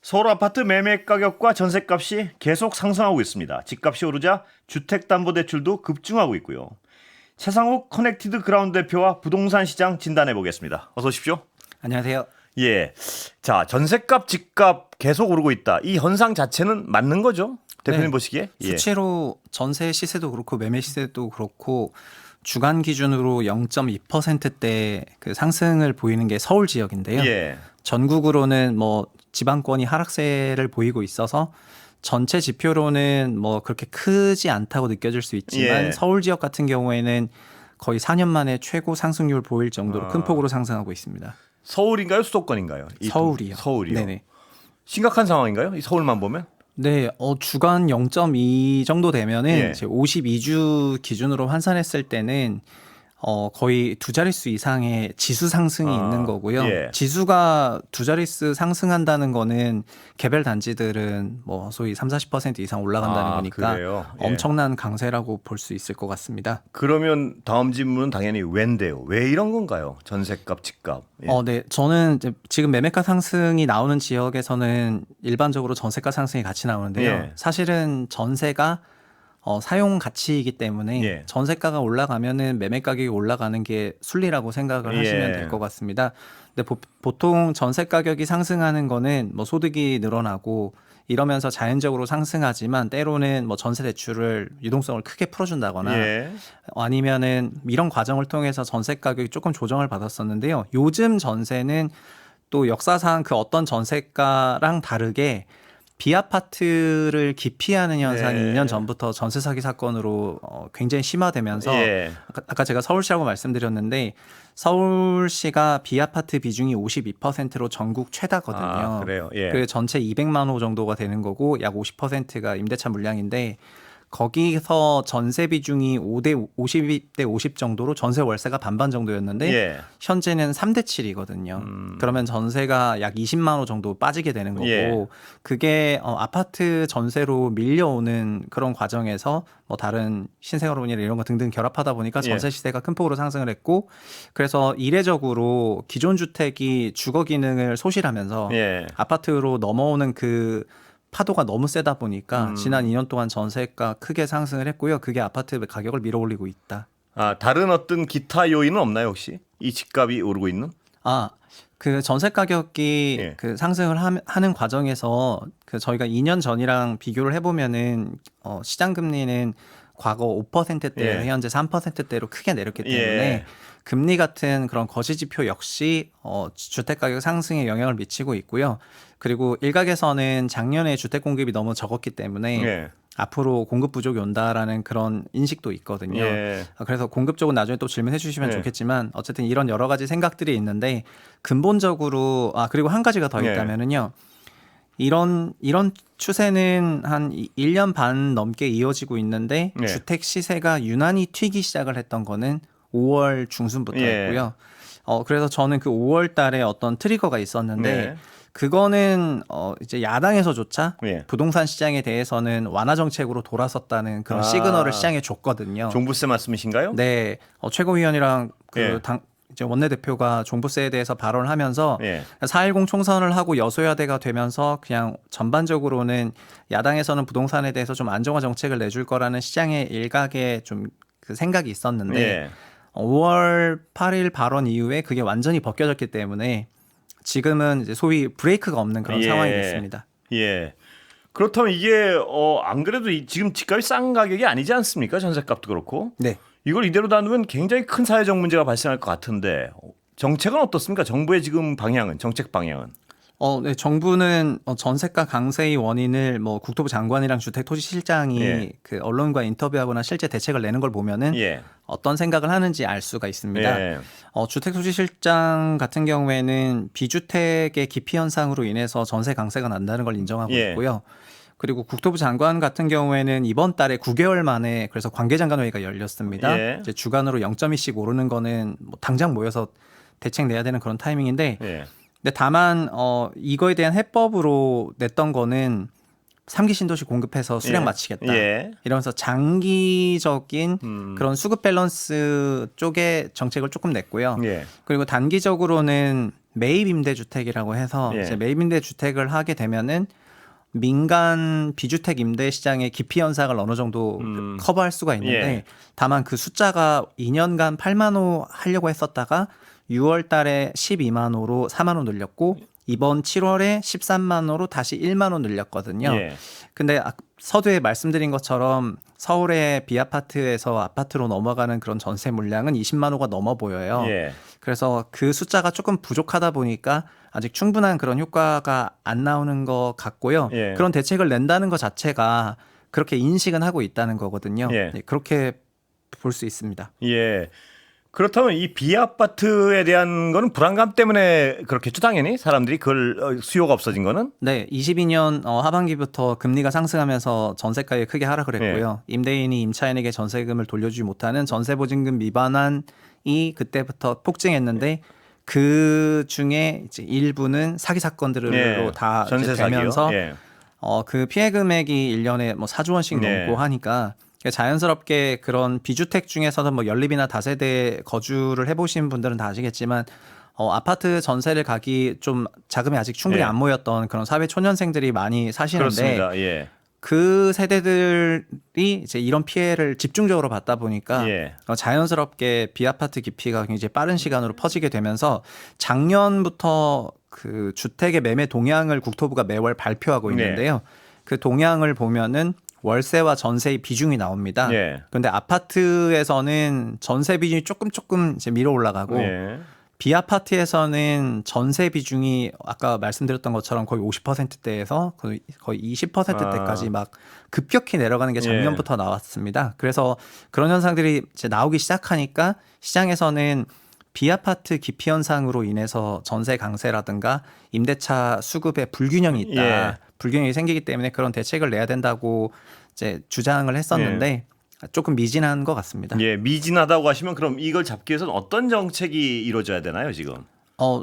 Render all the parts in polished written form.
서울 아파트 매매 가격과 전셋값이 계속 상승하고 있습니다. 집값이 오르자 주택담보대출도 급증하고 있고요. 최상욱 커넥티드 그라운드 대표와 부동산 시장 진단해 보겠습니다. 어서 오십시오. 안녕하세요. 예. 자, 전셋값, 집값 계속 오르고 있다. 이 현상 자체는 맞는 거죠? 대표님 네. 보시기에? 예. 수치로 전세 시세도 그렇고 매매 시세도 그렇고 주간 기준으로 0.2%대 그 상승을 보이는 게 서울 지역인데요. 예. 전국으로는 뭐 지방권이 하락세를 보이고 있어서 전체 지표로는 뭐 그렇게 크지 않다고 느껴질 수 있지만 예. 서울 지역 같은 경우에는 거의 4년 만에 최고 상승률 보일 정도로 큰 폭으로 상승하고 있습니다. 서울인가요? 수도권인가요? 서울이요. 서울이요. 네네. 심각한 상황인가요? 이 서울만 보면? 네, 주간 0.2 정도 되면은 예. 이제 52주 기준으로 환산했을 때는 거의 두 자릿수 이상의 지수 상승이 있는 거고요. 예. 지수가 두 자릿수 상승한다는 거는 개별 단지들은 뭐 소위 30-40% 이상 올라간다는 거니까 그래요? 예. 엄청난 강세라고 볼 수 있을 것 같습니다. 그러면 다음 질문은 당연히 왜인데요. 왜 이런 건가요? 전셋값, 집값. 예. 네. 저는 이제 지금 매매가 상승이 나오는 지역에서는 일반적으로 전세가 상승이 같이 나오는데요. 예. 사실은 전세가 사용 가치이기 때문에 예. 전세가가 올라가면은 매매 가격이 올라가는 게 순리라고 생각을 하시면 될 것 같습니다. 근데 보통 전세 가격이 상승하는 거는 뭐 소득이 늘어나고 이러면서 자연적으로 상승하지만 때로는 뭐 전세 대출을 유동성을 크게 풀어준다거나 예. 아니면은 이런 과정을 통해서 전세 가격이 조금 조정을 받았었는데요. 요즘 전세는 또 역사상 그 어떤 전세가랑 다르게 비아파트를 기피하는 현상이 네. 2년 전부터 전세 사기 사건으로 굉장히 심화되면서 예. 아까 제가 서울시라고 말씀드렸는데 서울시가 비아파트 비중이 52%로 전국 최다거든요. 그래요. 예. 그 전체 200만 호 정도가 되는 거고 약 50%가 임대차 물량인데 거기서 전세 비중이 50대 50 정도로 전세 월세가 반반 정도였는데 예. 현재는 3대 7이거든요. 그러면 전세가 약 20만 호 정도 빠지게 되는 거고 예. 그게 아파트 전세로 밀려오는 그런 과정에서 뭐 다른 신생아론이나 이런 거 등등 결합하다 보니까 전세 시세가 큰 폭으로 상승을 했고 그래서 이례적으로 기존 주택이 주거 기능을 소실하면서 예. 아파트로 넘어오는 그 파도가 너무 세다 보니까 지난 2년 동안 전세가 크게 상승을 했고요. 그게 아파트 가격을 밀어올리고 있다. 다른 어떤 기타 요인은 없나요, 혹시? 이 집값이 오르고 있는? 그 전세 가격이 예. 그 상승을 하는 과정에서 그 저희가 2년 전이랑 비교를 해보면은 시장 금리는 과거 5%대에서 예. 현재 3%대로 크게 내렸기 때문에 예. 금리 같은 그런 거시지표 역시 주택 가격 상승에 영향을 미치고 있고요. 그리고 일각에서는 작년에 주택 공급이 너무 적었기 때문에 예. 앞으로 공급 부족이 온다라는 그런 인식도 있거든요. 예. 그래서 공급 쪽은 나중에 또 질문해 주시면 예. 좋겠지만 어쨌든 이런 여러 가지 생각들이 있는데 근본적으로 그리고 한 가지가 더 예. 있다면은요. 이런 추세는 한 1년 반 넘게 이어지고 있는데 예. 주택 시세가 유난히 튀기 시작을 했던 거는 5월 중순부터였고요. 그래서 저는 그 5월 달에 어떤 트리거가 있었는데 네. 그거는 이제 야당에서조차 예. 부동산 시장에 대해서는 완화 정책으로 돌아섰다는 그런 시그널을 시장에 줬거든요. 종부세 말씀이신가요? 네, 최고위원이랑 그 예. 이제 원내대표가 종부세에 대해서 발언을 하면서 예. 4.10 총선을 하고 여소야대가 되면서 그냥 전반적으로는 야당에서는 부동산에 대해서 좀 안정화 정책을 내줄 거라는 시장의 일각의 좀 그 생각이 있었는데 예. 5월 8일 발언 이후에 그게 완전히 벗겨졌기 때문에 지금은 이제 소위 브레이크가 없는 그런 예. 상황이 됐습니다. 예. 그렇다면 이게 안 그래도 지금 집값이 싼 가격이 아니지 않습니까? 전셋값도 그렇고. 네. 이걸 이대로 놔두면 굉장히 큰 사회적 문제가 발생할 것 같은데 정책은 어떻습니까? 정부의 지금 방향은 정책 방향은? 네, 정부는 전세가 강세의 원인을 뭐 국토부 장관이랑 주택토지실장이 예. 그 언론과 인터뷰하거나 실제 대책을 내는 걸 보면은 예. 어떤 생각을 하는지 알 수가 있습니다. 예. 주택토지실장 같은 경우에는 비주택의 기피 현상으로 인해서 전세 강세가 난다는 걸 인정하고 예. 있고요. 그리고 국토부 장관 같은 경우에는 이번 달에 9개월 만에 그래서 관계장관 회의가 열렸습니다. 예. 이제 주간으로 0.2씩 오르는 거는 뭐 당장 모여서 대책 내야 되는 그런 타이밍인데 예. 근데 다만 이거에 대한 해법으로 냈던 거는 3기 신도시 공급해서 수량 예. 마치겠다. 예. 이러면서 장기적인 그런 수급 밸런스 쪽에 정책을 조금 냈고요. 예. 그리고 단기적으로는 매입 임대주택이라고 해서 예. 이제 매입 임대주택을 하게 되면은 민간 비주택 임대 시장의 기피 현상을 어느 정도 커버할 수가 있는데 예. 다만 그 숫자가 2년간 8만 호 하려고 했었다가 6월 달에 12만 호로 4만 호 늘렸고 이번 7월에 13만 호로 다시 1만 호 늘렸거든요. 예. 근데 서두에 말씀드린 것처럼 서울의 비아파트에서 아파트로 넘어가는 그런 전세 물량은 20만 호가 넘어 보여요. 예. 그래서 그 숫자가 조금 부족하다 보니까 아직 충분한 그런 효과가 안 나오는 것 같고요. 예. 그런 대책을 낸다는 것 자체가 그렇게 인식은 하고 있다는 거거든요. 예. 네, 그렇게 볼 수 있습니다. 예. 그렇다면 이 비아파트에 대한 거는 불안감 때문에 그렇겠죠, 당연히 사람들이 그걸 수요가 없어진 거는. 네, 22년 하반기부터 금리가 상승하면서 전세가에 크게 하락을 했고요. 임대인이 임차인에게 전세금을 돌려주지 못하는 전세보증금 미반환이 그때부터 폭증했는데 그 중에 이제 일부는 사기 사건들로 예. 다 이제 전세 사기요. 되면서 예. 그 피해 금액이 1년에 뭐 4조 원씩 네. 넘고 하니까 자연스럽게 그런 비주택 중에서도 뭐 연립이나 다세대 거주를 해보신 분들은 다 아시겠지만 아파트 전세를 가기 좀 자금이 아직 충분히 예. 안 모였던 그런 사회 초년생들이 많이 사시는데 그렇습니다. 예. 그 세대들이 이제 이런 피해를 집중적으로 받다 보니까 예. 자연스럽게 비아파트 기피가 굉장히 빠른 시간으로 퍼지게 되면서 작년부터 그 주택의 매매 동향을 국토부가 매월 발표하고 있는데요. 그 동향을 보면은 월세와 전세의 비중이 나옵니다. 예. 그런데 아파트에서는 전세 비중이 조금 이제 밀어 올라가고 예. 비아파트에서는 전세 비중이 아까 말씀드렸던 것처럼 거의 50%대에서 거의 20%대까지 막 급격히 내려가는 게 작년부터 나왔습니다. 그래서 그런 현상들이 이제 나오기 시작하니까 시장에서는 비아파트 기피 현상으로 인해서 전세 강세라든가 임대차 수급에 불균형이 있다. 예. 불균형이 생기기 때문에 그런 대책을 내야 된다고 이제 주장을 했었는데 조금 미진한 것 같습니다. 예, 미진하다고 하시면 그럼 이걸 잡기 위해서는 어떤 정책이 이루어져야 되나요, 지금?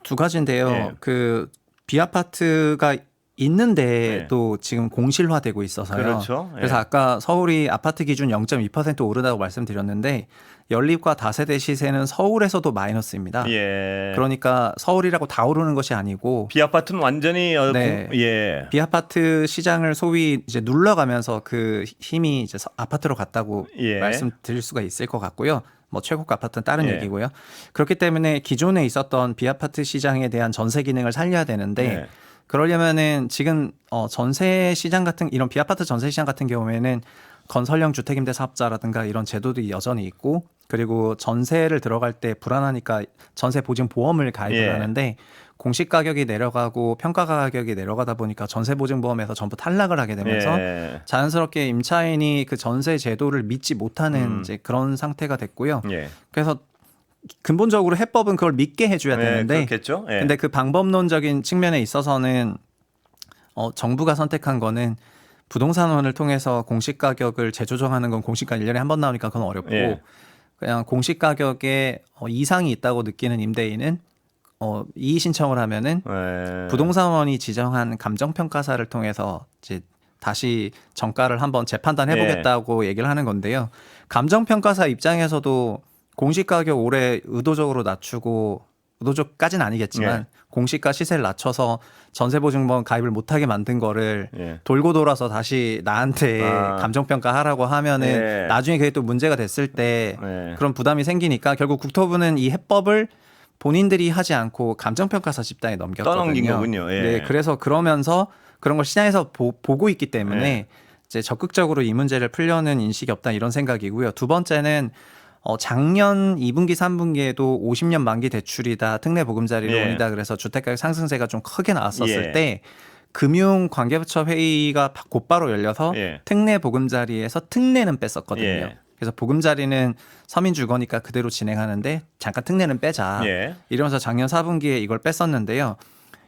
두 가지인데요. 예. 그 비아파트가 있는데도 지금 공실화되고 있어서요. 그렇죠. 예. 그래서 아까 서울이 아파트 기준 0.2% 오르다고 말씀드렸는데 연립과 다세대 시세는 서울에서도 마이너스입니다. 예. 그러니까 서울이라고 다 오르는 것이 아니고 비아파트는 완전히 네. 예. 비아파트 시장을 소위 이제 눌러가면서 그 힘이 이제 아파트로 갔다고 예. 말씀드릴 수가 있을 것 같고요. 뭐 최고가 아파트는 다른 예. 얘기고요. 그렇기 때문에 기존에 있었던 비아파트 시장에 대한 전세 기능을 살려야 되는데 예. 그러려면은 지금 전세 시장 같은 이런 비아파트 전세 시장 같은 경우에는 건설형 주택임대 사업자라든가 이런 제도들이 여전히 있고 그리고 전세를 들어갈 때 불안하니까 전세 보증 보험을 가입을 예. 하는데 공시 가격이 내려가고 평가 가격이 내려가다 보니까 전세 보증 보험에서 전부 탈락을 하게 되면서 예. 자연스럽게 임차인이 그 전세 제도를 믿지 못하는 이제 그런 상태가 됐고요. 예. 그래서 근본적으로 해법은 그걸 믿게 해줘야 되는데 그렇겠죠. 예. 근데 그 방법론적인 측면에 있어서는 정부가 선택한 거는 부동산원을 통해서 공시가격을 재조정하는 건 공시가 1년에 한 번 나오니까 그건 어렵고 예. 그냥 공시가격에 이상이 있다고 느끼는 임대인은 이의 신청을 하면은 예. 부동산원이 지정한 감정평가사를 통해서 이제 다시 정가를 한번 재판단해 보겠다고 얘기를 하는 건데요. 감정평가사 입장에서도 공시가격 올해 의도적으로 낮추고 의도적까지는 아니겠지만 예. 공시가 시세를 낮춰서 전세보증보험 가입을 못하게 만든 거를 예. 돌고 돌아서 다시 나한테 감정평가하라고 하면은 예. 나중에 그게 또 문제가 됐을 때 예. 그런 부담이 생기니까 결국 국토부는 이 해법을 본인들이 하지 않고 감정평가사 집단에 넘겼거든요. 떠넘긴 거군요. 예. 네, 그래서 그러면서 그런 걸 시장에서 보고 있기 때문에 예. 이제 적극적으로 이 문제를 풀려는 인식이 없다 이런 생각이고요. 두 번째는 작년 2분기, 3분기에도 50년 만기 대출이다, 특례 보금자리론이다 그래서 주택가격 상승세가 좀 크게 나왔었을 예. 때 금융관계부처 회의가 곧바로 열려서 예. 특례 보금자리에서 특례는 뺐었거든요. 예. 그래서 보금자리는 서민 주거니까 그대로 진행하는데 잠깐 특례는 빼자. 예. 이러면서 작년 4분기에 이걸 뺐었는데요.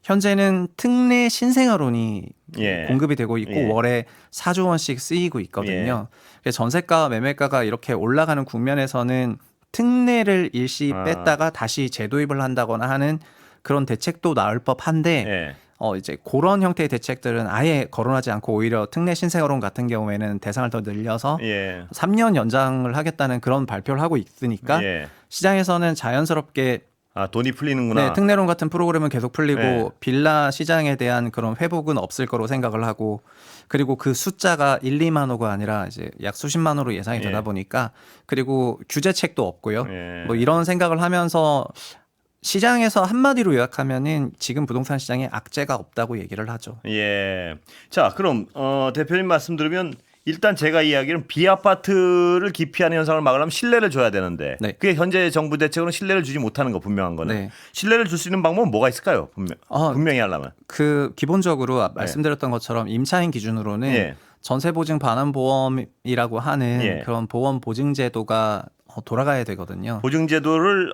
현재는 특례 신생아론이 예. 공급이 되고 있고 예. 월에 4조 원씩 쓰이고 있거든요. 그래서 전세가 매매가가 이렇게 올라가는 국면에서는 특례를 일시 뺐다가 다시 재도입을 한다거나 하는 그런 대책도 나올 법한데 예. 이제 그런 형태의 대책들은 아예 거론하지 않고 오히려 특례 신생아론 같은 경우에는 대상을 더 늘려서 예. 3년 연장을 하겠다는 그런 발표를 하고 있으니까 예. 시장에서는 자연스럽게 아, 돈이 풀리는구나. 네, 특례론 같은 프로그램은 계속 풀리고 네. 빌라 시장에 대한 그런 회복은 없을 거로 생각을 하고 그리고 그 숫자가 1, 2만 호가 아니라 이제 약 수십만 호로 예상이 되다 예. 보니까 그리고 규제책도 없고요. 예. 뭐 이런 생각을 하면서 시장에서 한마디로 요약하면은 지금 부동산 시장에 악재가 없다고 얘기를 하죠. 예. 자, 그럼 대표님 말씀 들으면 일단 제가 이야기는 비아파트를 기피하는 현상을 막으려면 신뢰를 줘야 되는데 네. 그게 현재 정부 대책으로는 신뢰를 주지 못하는 거 분명한 거는 네. 신뢰를 줄 수 있는 방법은 뭐가 있을까요? 분명히 하려면. 그 기본적으로 말씀드렸던 것처럼 임차인 기준으로는 예. 전세 보증 반환 보험이라고 하는 예. 그런 보험 보증 제도가 돌아가야 되거든요. 보증제도를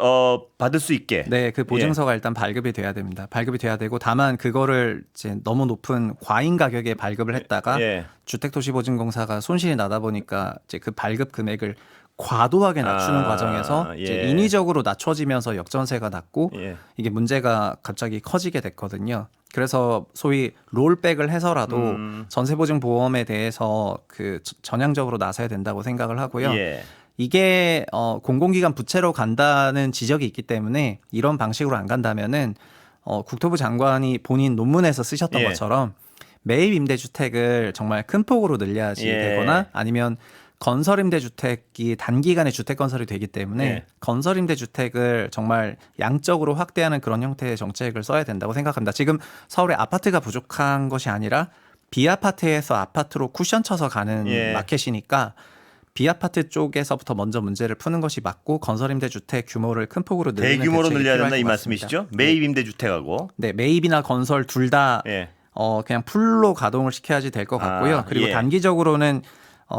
받을 수 있게. 네, 그 보증서가 일단 발급이 돼야 됩니다. 발급이 돼야 되고 다만 그거를 이제 너무 높은 과잉 가격에 발급을 했다가 예. 주택도시보증공사가 손실이 나다 보니까 이제 그 발급 금액을 과도하게 낮추는 과정에서 예. 이제 인위적으로 낮춰지면서 역전세가 났고 예. 이게 문제가 갑자기 커지게 됐거든요. 그래서 소위 롤백을 해서라도 전세보증보험에 대해서 그 전향적으로 나서야 된다고 생각을 하고요. 예. 이게 공공기관 부채로 간다는 지적이 있기 때문에 이런 방식으로 안 간다면은 국토부 장관이 본인 논문에서 쓰셨던 예. 것처럼 매입 임대주택을 정말 큰 폭으로 늘려야지 예. 되거나 아니면 건설임대주택이 단기간에 주택 건설이 되기 때문에 예. 건설임대주택을 정말 양적으로 확대하는 그런 형태의 정책을 써야 된다고 생각합니다. 지금 서울에 아파트가 부족한 것이 아니라 비아파트에서 아파트로 쿠션 쳐서 가는 예. 마켓이니까 비아파트 쪽에서부터 먼저 문제를 푸는 것이 맞고 건설임대주택 규모를 큰 폭으로 늘리는 대규모로 대책이 늘려야 필요할 된다 이 것 말씀이시죠? 같습니다. 매입 임대주택하고. 네, 매입이나 건설 둘 다 예. 그냥 풀로 가동을 시켜야지 될 것 같고요. 아, 그리고 예. 단기적으로는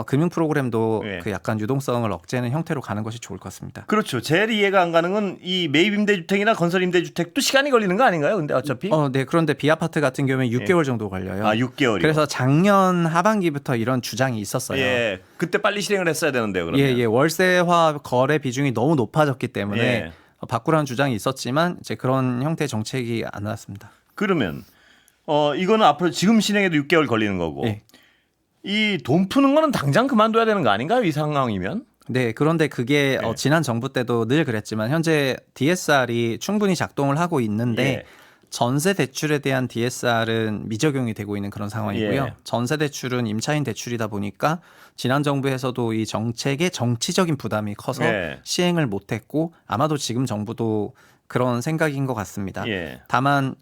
금융 프로그램도 예. 그 약간 유동성을 억제하는 형태로 가는 것이 좋을 것 같습니다. 그렇죠. 제일 이해가 안 가는 건 이 매입 임대주택이나 건설 임대주택도 시간이 걸리는 거 아닌가요? 근데 어차피. 네. 그런데 비아파트 같은 경우에 6개월 정도 걸려요. 아, 6개월이요. 그래서 작년 하반기부터 이런 주장이 있었어요. 예. 그때 빨리 실행을 했어야 되는데요, 그러면. 예. 월세화 거래 비중이 너무 높아졌기 때문에 예. 바꾸라는 주장이 있었지만 이제 그런 형태의 정책이 안 나왔습니다. 그러면 이거는 앞으로 지금 실행해도 6개월 걸리는 거고. 예. 이 돈 푸는 거는 당장 그만둬야 되는 거 아닌가요? 이 상황이면? 네, 그런데 그게 예. 지난 정부 때도 늘 그랬지만 현재 DSR이 충분히 작동을 하고 있는데 예. 전세 대출에 대한 DSR은 미적용이 되고 있는 그런 상황이고요. 예. 전세 대출은 임차인 대출이다 보니까 지난 정부에서도 이 정책의 정치적인 부담이 커서 예. 시행을 못했고 아마도 지금 정부도 그런 생각인 것 같습니다. 예. 다만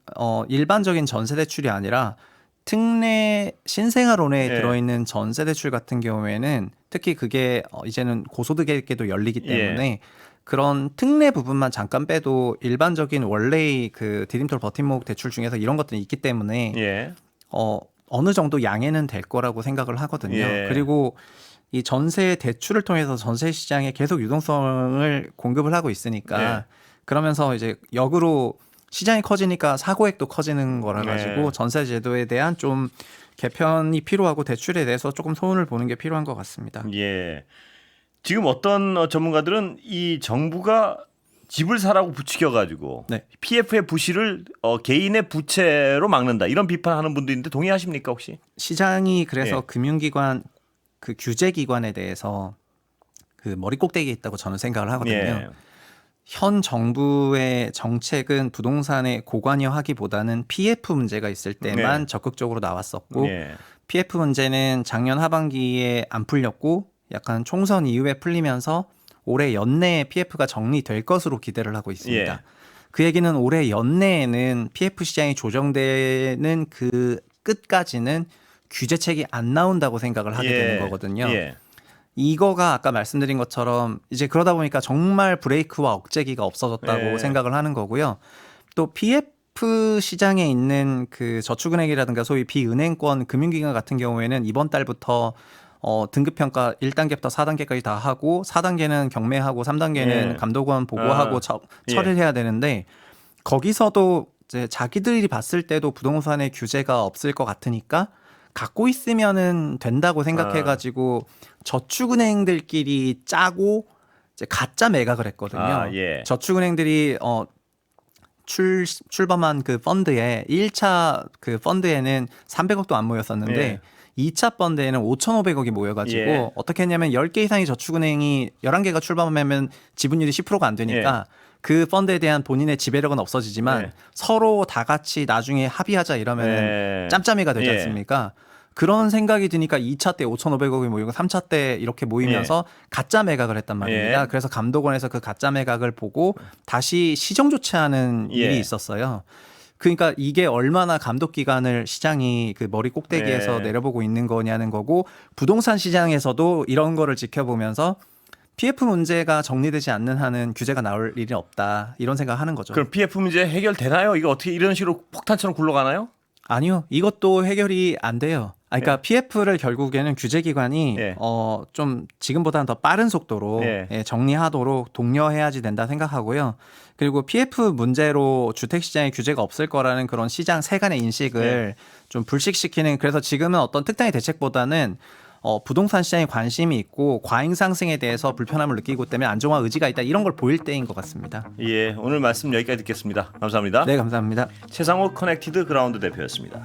일반적인 전세 대출이 아니라 특례 신생아론에 예. 들어있는 전세 대출 같은 경우에는 특히 그게 이제는 고소득에게도 열리기 때문에 그런 특례 부분만 잠깐 빼도 일반적인 원래의 그 디딤돌 버팀목 대출 중에서 이런 것들이 있기 때문에 예. 어느 정도 양해는 될 거라고 생각을 하거든요. 예. 그리고 이 전세 대출을 통해서 전세 시장에 계속 유동성을 공급을 하고 있으니까 예. 그러면서 이제 역으로 시장이 커지니까 사고액도 커지는 거라 가지고 네. 전세 제도에 대한 좀 개편이 필요하고 대출에 대해서 조금 소운을 보는 게 필요한 것 같습니다. 예. 지금 어떤 전문가들은 이 정부가 집을 사라고 부추겨 가지고 네. PF의 부실을 개인의 부채로 막는다. 이런 비판하는 분도 있는데 동의하십니까, 혹시? 시장이 그래서 예. 금융기관 그 규제기관에 대해서 그 머리 꼭대기에 있다고 저는 생각을 하거든요. 예. 현 정부의 정책은 부동산의 고관여하기보다는 PF 문제가 있을 때만 네. 적극적으로 나왔었고 예. PF 문제는 작년 하반기에 안 풀렸고 약간 총선 이후에 풀리면서 올해 연내에 PF가 정리될 것으로 기대를 하고 있습니다. 예. 그 얘기는 올해 연내에는 PF 시장이 조정되는 그 끝까지는 규제책이 안 나온다고 생각을 하게 예. 되는 거거든요. 예. 이거가 아까 말씀드린 것처럼 이제 그러다 보니까 정말 브레이크와 억제기가 없어졌다고 네. 생각을 하는 거고요. 또 PF 시장에 있는 그 저축은행이라든가 소위 비은행권 금융기관 같은 경우에는 이번 달부터 등급평가 1단계부터 4단계까지 다 하고 4단계는 경매하고 3단계는 예. 감독원 보고하고 처리를 해야 되는데 거기서도 이제 자기들이 봤을 때도 부동산에 규제가 없을 것 같으니까 갖고 있으면은 된다고 생각해가지고 저축은행들끼리 짜고 이제 가짜 매각을 했거든요. 아, 예. 저축은행들이 출범한 그 펀드에 1차 그 펀드에는 300억도 안 모였었는데 예. 2차 펀드에는 5,500억이 모여가지고 예. 어떻게 했냐면 10개 이상의 저축은행이 11개가 출범하면 지분율이 10%가 안 되니까 그 펀드에 대한 본인의 지배력은 없어지지만 네. 서로 다 같이 나중에 합의하자 이러면 네. 짬짬이가 되지 예. 않습니까? 그런 생각이 드니까 2차 때 5,500억이 모이고 3차 때 이렇게 모이면서 가짜 매각을 했단 말입니다. 예. 그래서 감독원에서 그 가짜 매각을 보고 다시 시정 조치하는 예. 일이 있었어요. 그러니까 이게 얼마나 감독 기관을 시장이 그 머리 꼭대기에서 네. 내려보고 있는 거냐는 거고 부동산 시장에서도 이런 거를 지켜보면서 PF 문제가 정리되지 않는 한은 규제가 나올 일이 없다 이런 생각하는 거죠. 그럼 PF 문제 해결되나요? 이거 어떻게 이런 식으로 폭탄처럼 굴러가나요? 아니요, 이것도 해결이 안 돼요. 그러니까 예. PF를 결국에는 규제기관이 예. 좀 지금보다는 더 빠른 속도로 예. 정리하도록 독려해야지 된다 생각하고요. 그리고 PF 문제로 주택시장에 규제가 없을 거라는 그런 시장 세간의 인식을 좀 불식시키는 그래서 지금은 어떤 특단의 대책보다는 부동산 시장에 관심이 있고 과잉 상승에 대해서 불편함을 느끼고 때문에 안정화 의지가 있다 이런 걸 보일 때인 것 같습니다. 예, 오늘 말씀 여기까지 듣겠습니다. 감사합니다. 네, 감사합니다. 최상욱 커넥티드 그라운드 대표였습니다.